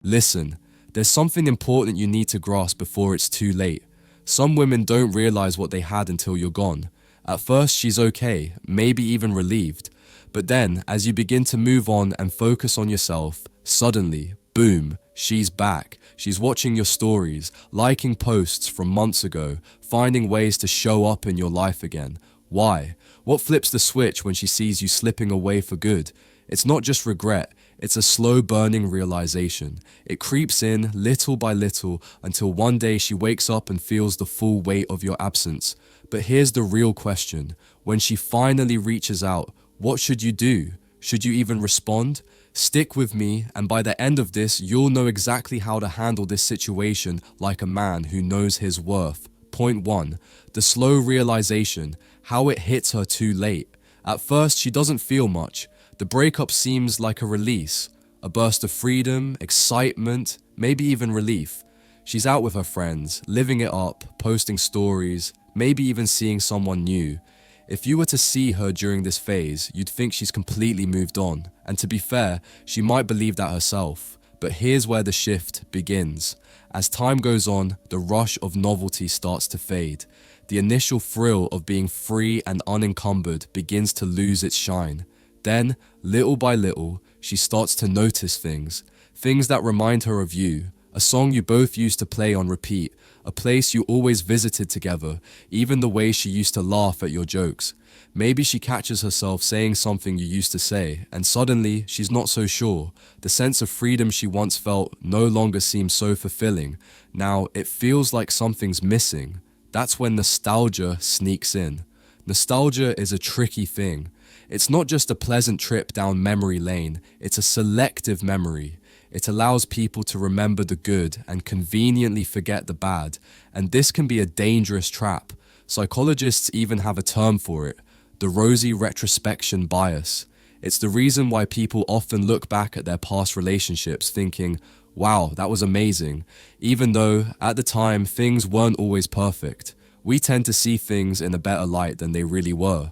Listen, there's something important you need to grasp before it's too late. Some women don't realize what they had until you're gone. At first, she's okay, maybe even relieved. But then, as you begin to move on and focus on yourself, suddenly, boom, she's back. She's watching your stories, liking posts from months ago, finding ways to show up in your life again. Why? What flips the switch when she sees you slipping away for good? It's not just regret, it's a slow burning realization. It creeps in little by little until one day she wakes up and feels the full weight of your absence. But here's the real question. When she finally reaches out, what should you do? Should you even respond? Stick with me, and by the end of this, you'll know exactly how to handle this situation like a man who knows his worth. Point 1. The slow realization, how it hits her too late. At first, she doesn't feel much. The breakup seems like a release, a burst of freedom, excitement, maybe even relief. She's out with her friends, living it up, posting stories, maybe even seeing someone new. If you were to see her during this phase, you'd think she's completely moved on. And to be fair, she might believe that herself. But here's where the shift begins. As time goes on, the rush of novelty starts to fade. The initial thrill of being free and unencumbered begins to lose its shine. Then, little by little, she starts to notice things that remind her of you, a song you both used to play on repeat, a place you always visited together, even the way she used to laugh at your jokes. Maybe she catches herself saying something you used to say, and suddenly she's not so sure. The sense of freedom she once felt no longer seems so fulfilling. Now, it feels like something's missing. That's when nostalgia sneaks in. Nostalgia is a tricky thing. It's not just a pleasant trip down memory lane, it's a selective memory. It allows people to remember the good and conveniently forget the bad, and this can be a dangerous trap. Psychologists even have a term for it, the rosy retrospection bias. It's the reason why people often look back at their past relationships thinking, wow, that was amazing, even though at the time things weren't always perfect. We tend to see things in a better light than they really were.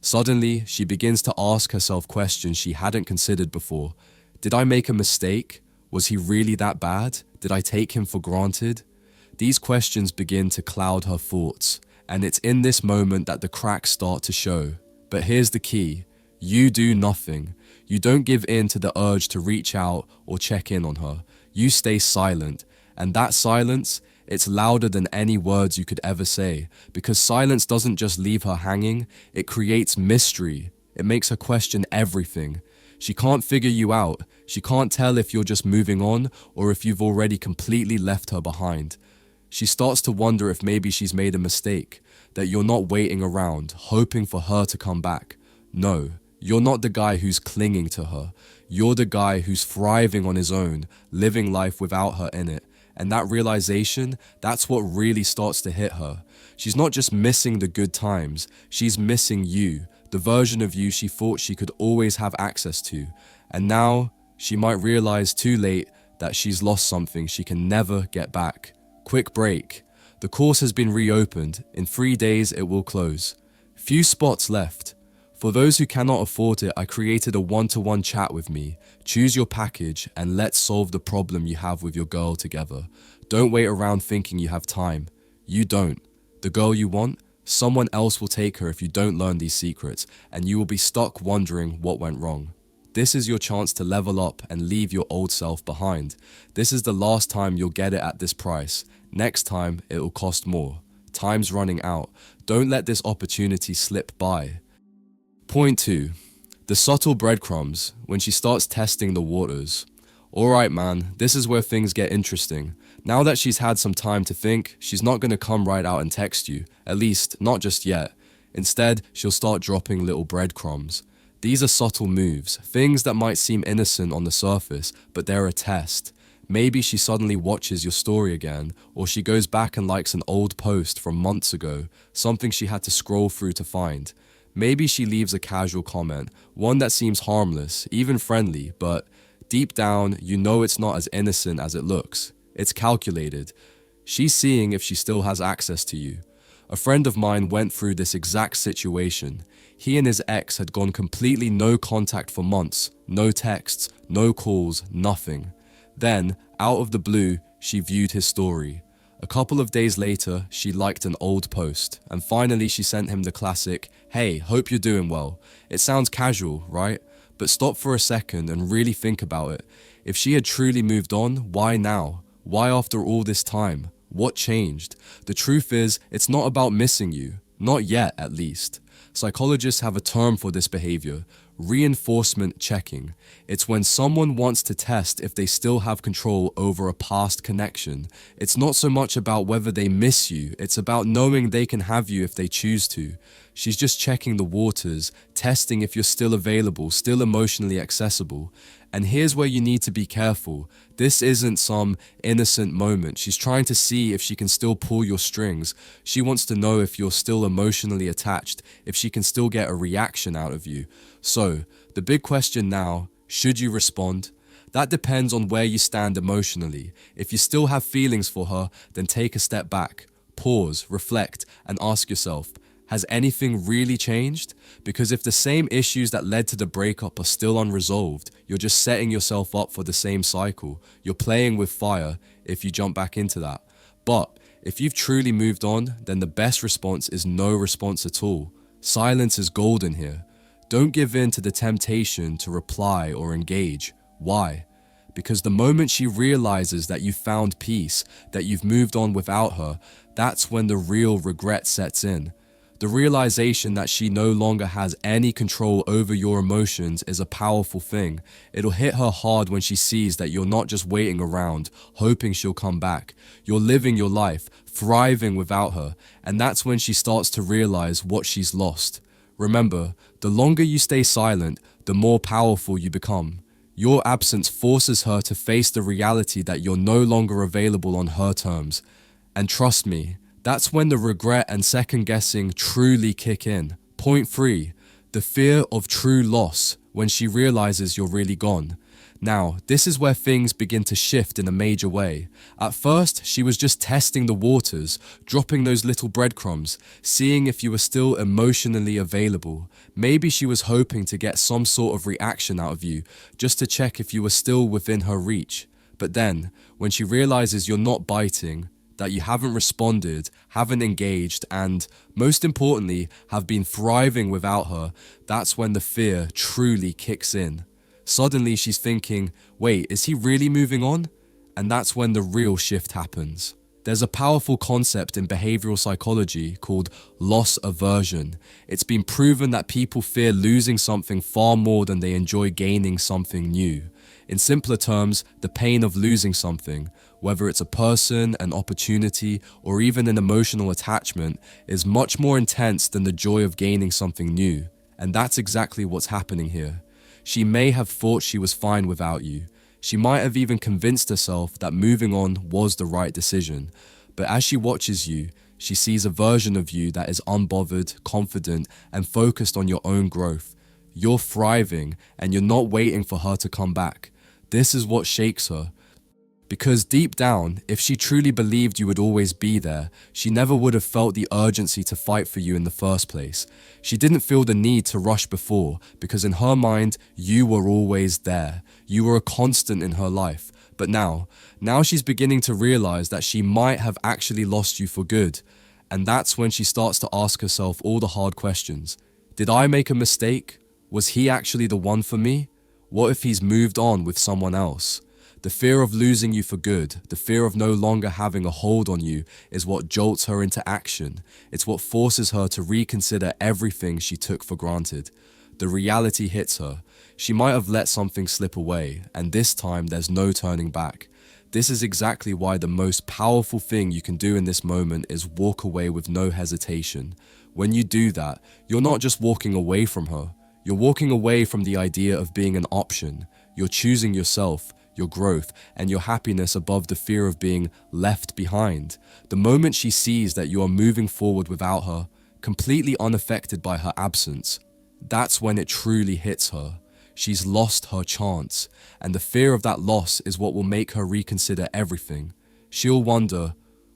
Suddenly, she begins to ask herself questions she hadn't considered before. Did I make a mistake? Was he really that bad? Did I take him for granted? These questions begin to cloud her thoughts, and it's in this moment that the cracks start to show. But here's the key. You do nothing. You don't give in to the urge to reach out or check in on her. You stay silent, and that silence, it's louder than any words you could ever say, because silence doesn't just leave her hanging, it creates mystery. It makes her question everything. She can't figure you out. She can't tell if you're just moving on or if you've already completely left her behind. She starts to wonder if maybe she's made a mistake, that you're not waiting around, hoping for her to come back. No, you're not the guy who's clinging to her. You're the guy who's thriving on his own, living life without her in it. And that realization, that's what really starts to hit her. She's not just missing the good times, she's missing you, the version of you she thought she could always have access to. And now, she might realize too late that she's lost something she can never get back. Quick break. The course has been reopened. In 3 days, it will close. Few spots left. For those who cannot afford it, I created a one-to-one chat with me. Choose your package and let's solve the problem you have with your girl together. Don't wait around thinking you have time. You don't. The girl you want, someone else will take her if you don't learn these secrets, and you will be stuck wondering what went wrong. This is your chance to level up and leave your old self behind. This is the last time you'll get it at this price. Next time, it will cost more. Time's running out. Don't let this opportunity slip by. Point 2. The subtle breadcrumbs, when she starts testing the waters. Alright man, this is where things get interesting. Now that she's had some time to think, she's not going to come right out and text you, at least not just yet. Instead, she'll start dropping little breadcrumbs. These are subtle moves, things that might seem innocent on the surface, but they're a test. Maybe she suddenly watches your story again, or she goes back and likes an old post from months ago, something she had to scroll through to find. Maybe she leaves a casual comment, one that seems harmless, even friendly, but deep down, you know it's not as innocent as it looks. It's calculated. She's seeing if she still has access to you. A friend of mine went through this exact situation. He and his ex had gone completely no contact for months, no texts, no calls, nothing. Then, out of the blue, she viewed his story. A couple of days later, she liked an old post, and finally she sent him the classic, "Hey, hope you're doing well." It sounds casual, right? But stop for a second and really think about it. If she had truly moved on, why now? Why after all this time? What changed? The truth is, it's not about missing you. Not yet, at least. Psychologists have a term for this behavior: reinforcement checking. It's when someone wants to test if they still have control over a past connection. It's not so much about whether they miss you, it's about knowing they can have you if they choose to. She's just checking the waters, testing if you're still available, still emotionally accessible. And here's where you need to be careful. This isn't some innocent moment. She's trying to see if she can still pull your strings. She wants to know if you're still emotionally attached, if she can still get a reaction out of you. So, the big question now, should you respond? That depends on where you stand emotionally. If you still have feelings for her, then take a step back, pause, reflect, and ask yourself, has anything really changed? Because if the same issues that led to the breakup are still unresolved, you're just setting yourself up for the same cycle. You're playing with fire if you jump back into that. But if you've truly moved on, then the best response is no response at all. Silence is golden here. Don't give in to the temptation to reply or engage. Why? Because the moment she realizes that you've found peace, that you've moved on without her, that's when the real regret sets in. The realization that she no longer has any control over your emotions is a powerful thing. It'll hit her hard when she sees that you're not just waiting around, hoping she'll come back. You're living your life, thriving without her, and that's when she starts to realize what she's lost. Remember, the longer you stay silent, the more powerful you become. Your absence forces her to face the reality that you're no longer available on her terms. And trust me, that's when the regret and second guessing truly kick in. Point 3, the fear of true loss when she realizes you're really gone. Now, this is where things begin to shift in a major way. At first, she was just testing the waters, dropping those little breadcrumbs, seeing if you were still emotionally available. Maybe she was hoping to get some sort of reaction out of you, just to check if you were still within her reach. But then, when she realizes you're not biting, that you haven't responded, haven't engaged, and, most importantly, have been thriving without her, that's when the fear truly kicks in. Suddenly she's thinking, wait, is he really moving on? And that's when the real shift happens. There's a powerful concept in behavioral psychology called loss aversion. It's been proven that people fear losing something far more than they enjoy gaining something new. In simpler terms, the pain of losing something, whether it's a person, an opportunity, or even an emotional attachment, is much more intense than the joy of gaining something new. And that's exactly what's happening here. She may have thought she was fine without you. She might have even convinced herself that moving on was the right decision. But as she watches you, she sees a version of you that is unbothered, confident, and focused on your own growth. You're thriving, and you're not waiting for her to come back. This is what shakes her. Because deep down, if she truly believed you would always be there, she never would have felt the urgency to fight for you in the first place. She didn't feel the need to rush before, because in her mind, you were always there. You were a constant in her life. But now she's beginning to realize that she might have actually lost you for good. And that's when she starts to ask herself all the hard questions. Did I make a mistake? Was he actually the one for me? What if he's moved on with someone else? The fear of losing you for good, the fear of no longer having a hold on you, is what jolts her into action. It's what forces her to reconsider everything she took for granted. The reality hits her. She might have let something slip away, and this time there's no turning back. This is exactly why the most powerful thing you can do in this moment is walk away with no hesitation. When you do that, you're not just walking away from her. You're walking away from the idea of being an option. You're choosing yourself, your growth, and your happiness above the fear of being left behind. The moment she sees that you are moving forward without her, completely unaffected by her absence, that's when it truly hits her. She's lost her chance, and the fear of that loss is what will make her reconsider everything. She'll wonder,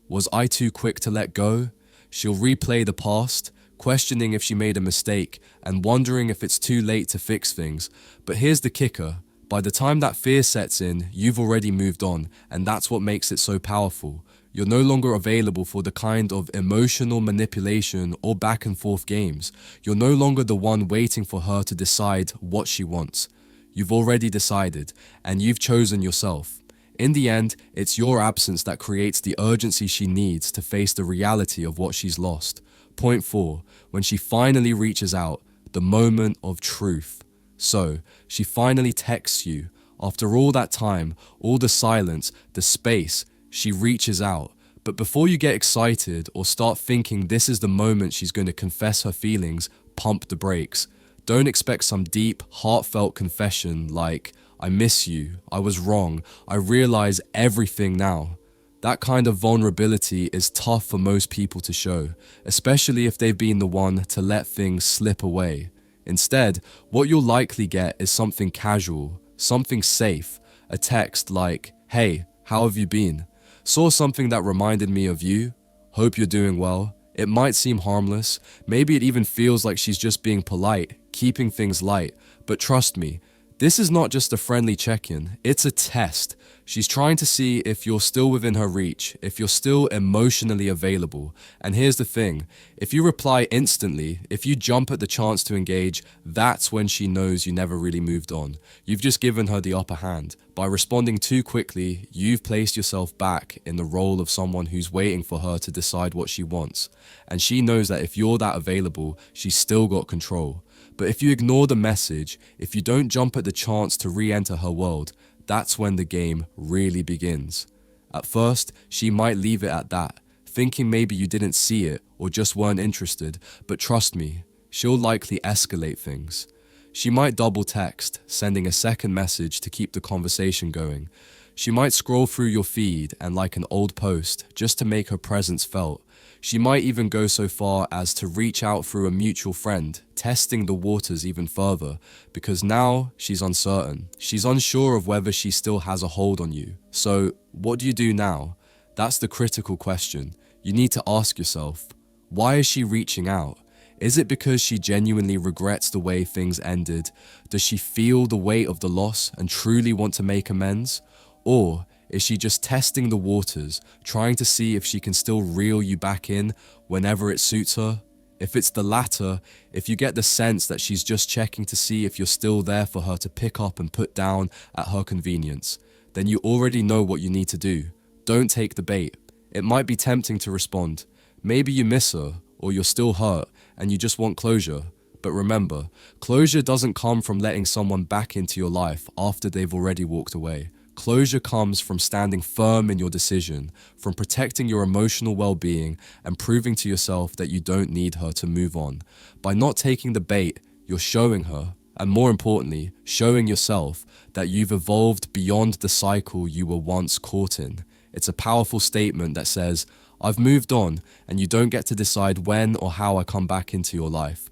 was I too quick to let go? She'll replay the past, questioning if she made a mistake and wondering if it's too late to fix things. But here's the kicker. By the time that fear sets in, you've already moved on, and that's what makes it so powerful. You're no longer available for the kind of emotional manipulation or back and forth games. You're no longer the one waiting for her to decide what she wants. You've already decided, and you've chosen yourself. In the end, it's your absence that creates the urgency she needs to face the reality of what she's lost. Point 4. When she finally reaches out, the moment of truth. So, she finally texts you. After all that time, all the silence, the space, she reaches out. But before you get excited or start thinking this is the moment she's going to confess her feelings, pump the brakes. Don't expect some deep, heartfelt confession like, I miss you, I was wrong, I realize everything now. That kind of vulnerability is tough for most people to show, especially if they've been the one to let things slip away. Instead, what you'll likely get is something casual, something safe, a text like, hey, how have you been? Saw something that reminded me of you. Hope you're doing well. It might seem harmless. Maybe it even feels like she's just being polite, keeping things light. But trust me, this is not just a friendly check-in. It's a test. She's trying to see if you're still within her reach, if you're still emotionally available. And here's the thing, if you reply instantly, if you jump at the chance to engage, that's when she knows you never really moved on. You've just given her the upper hand. By responding too quickly, you've placed yourself back in the role of someone who's waiting for her to decide what she wants. And she knows that if you're that available, she's still got control. But if you ignore the message, if you don't jump at the chance to re-enter her world, that's when the game really begins. At first, she might leave it at that, thinking maybe you didn't see it or just weren't interested, but trust me, she'll likely escalate things. She might double text, sending a second message to keep the conversation going. She might scroll through your feed and like an old post just to make her presence felt. She might even go so far as to reach out through a mutual friend, testing the waters even further, because now she's uncertain. She's unsure of whether she still has a hold on you. So, what do you do now? That's the critical question. You need to ask yourself, why is she reaching out? Is it because she genuinely regrets the way things ended? Does she feel the weight of the loss and truly want to make amends? Or is she just testing the waters, trying to see if she can still reel you back in whenever it suits her? If it's the latter, if you get the sense that she's just checking to see if you're still there for her to pick up and put down at her convenience, then you already know what you need to do. Don't take the bait. It might be tempting to respond. Maybe you miss her, or you're still hurt, and you just want closure. But remember, closure doesn't come from letting someone back into your life after they've already walked away. Closure comes from standing firm in your decision, from protecting your emotional well-being and proving to yourself that you don't need her to move on. By not taking the bait, you're showing her, and more importantly, showing yourself that you've evolved beyond the cycle you were once caught in. It's a powerful statement that says, I've moved on, and you don't get to decide when or how I come back into your life.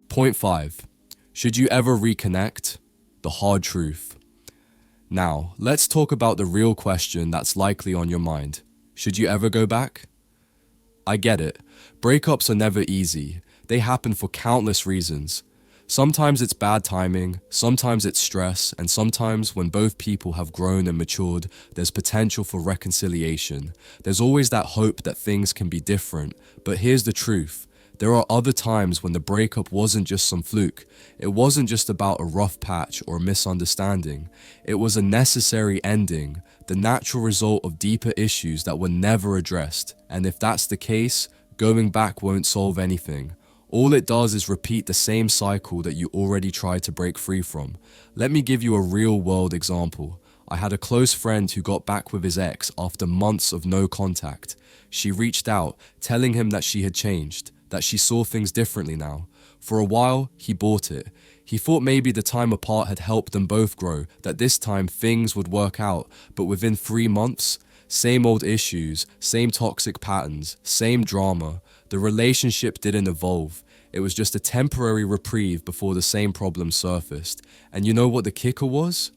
Point 5. Should you ever reconnect? The hard truth. Now, let's talk about the real question that's likely on your mind. Should you ever go back? I get it. Breakups are never easy. They happen for countless reasons. Sometimes it's bad timing, sometimes it's stress, and sometimes when both people have grown and matured, there's potential for reconciliation. There's always that hope that things can be different. But here's the truth. There are other times when the breakup wasn't just some fluke. It wasn't just about a rough patch or a misunderstanding. It was a necessary ending, the natural result of deeper issues that were never addressed. And if that's the case, going back won't solve anything. All it does is repeat the same cycle that you already tried to break free from. Let me give you a real-world example. I had a close friend who got back with his ex after months of no contact. She reached out, telling him that she had changed, that she saw things differently now. For a while, he bought it. He thought maybe the time apart had helped them both grow, that this time things would work out, but within 3 months, same old issues, same toxic patterns, same drama. The relationship didn't evolve. It was just a temporary reprieve before the same problems surfaced. And you know what the kicker was?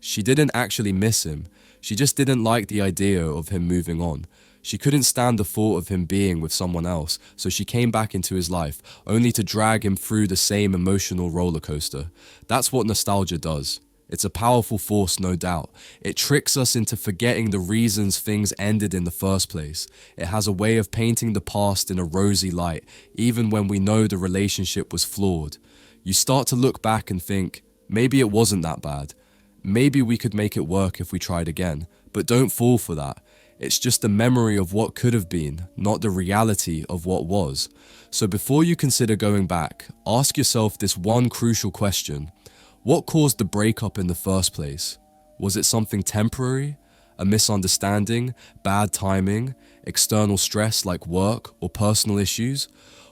She didn't actually miss him. She just didn't like the idea of him moving on. She couldn't stand the thought of him being with someone else, so she came back into his life, only to drag him through the same emotional roller coaster. That's what nostalgia does. It's a powerful force, no doubt. It tricks us into forgetting the reasons things ended in the first place. It has a way of painting the past in a rosy light, even when we know the relationship was flawed. You start to look back and think, maybe it wasn't that bad. Maybe we could make it work if we tried again. But don't fall for that. It's just a memory of what could have been, not the reality of what was. So before you consider going back, ask yourself this one crucial question. What caused the breakup in the first place? Was it something temporary? A misunderstanding? Bad timing? External stress like work or personal issues?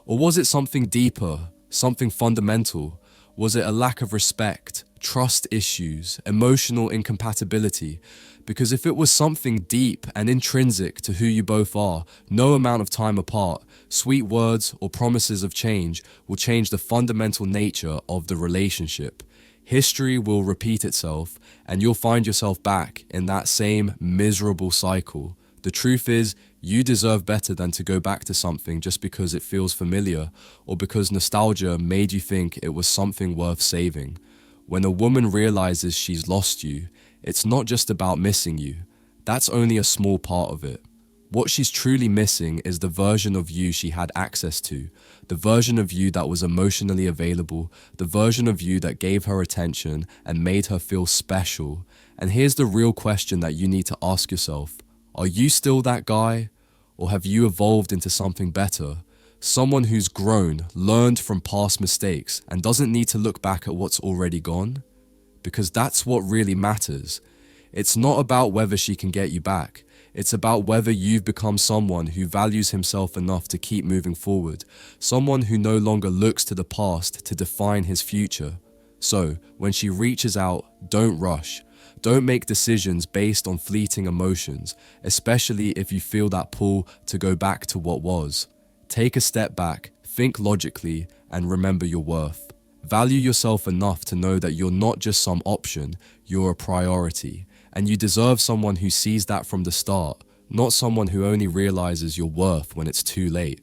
Or was it something deeper? Something fundamental? Was it a lack of respect? Trust issues? Emotional incompatibility? Because if it was something deep and intrinsic to who you both are, no amount of time apart, sweet words or promises of change will change the fundamental nature of the relationship. History will repeat itself, and you'll find yourself back in that same miserable cycle. The truth is, you deserve better than to go back to something just because it feels familiar or because nostalgia made you think it was something worth saving. When a woman realizes she's lost you, it's not just about missing you. That's only a small part of it. What she's truly missing is the version of you she had access to, the version of you that was emotionally available, the version of you that gave her attention and made her feel special. And here's the real question that you need to ask yourself. Are you still that guy? Or have you evolved into something better? Someone who's grown, learned from past mistakes, and doesn't need to look back at what's already gone? Because that's what really matters. It's not about whether she can get you back. It's about whether you've become someone who values himself enough to keep moving forward, someone who no longer looks to the past to define his future. So, when she reaches out, don't rush. Don't make decisions based on fleeting emotions, especially if you feel that pull to go back to what was. Take a step back, think logically, and remember your worth. Value yourself enough to know that you're not just some option, you're a priority. And you deserve someone who sees that from the start, not someone who only realizes your worth when it's too late.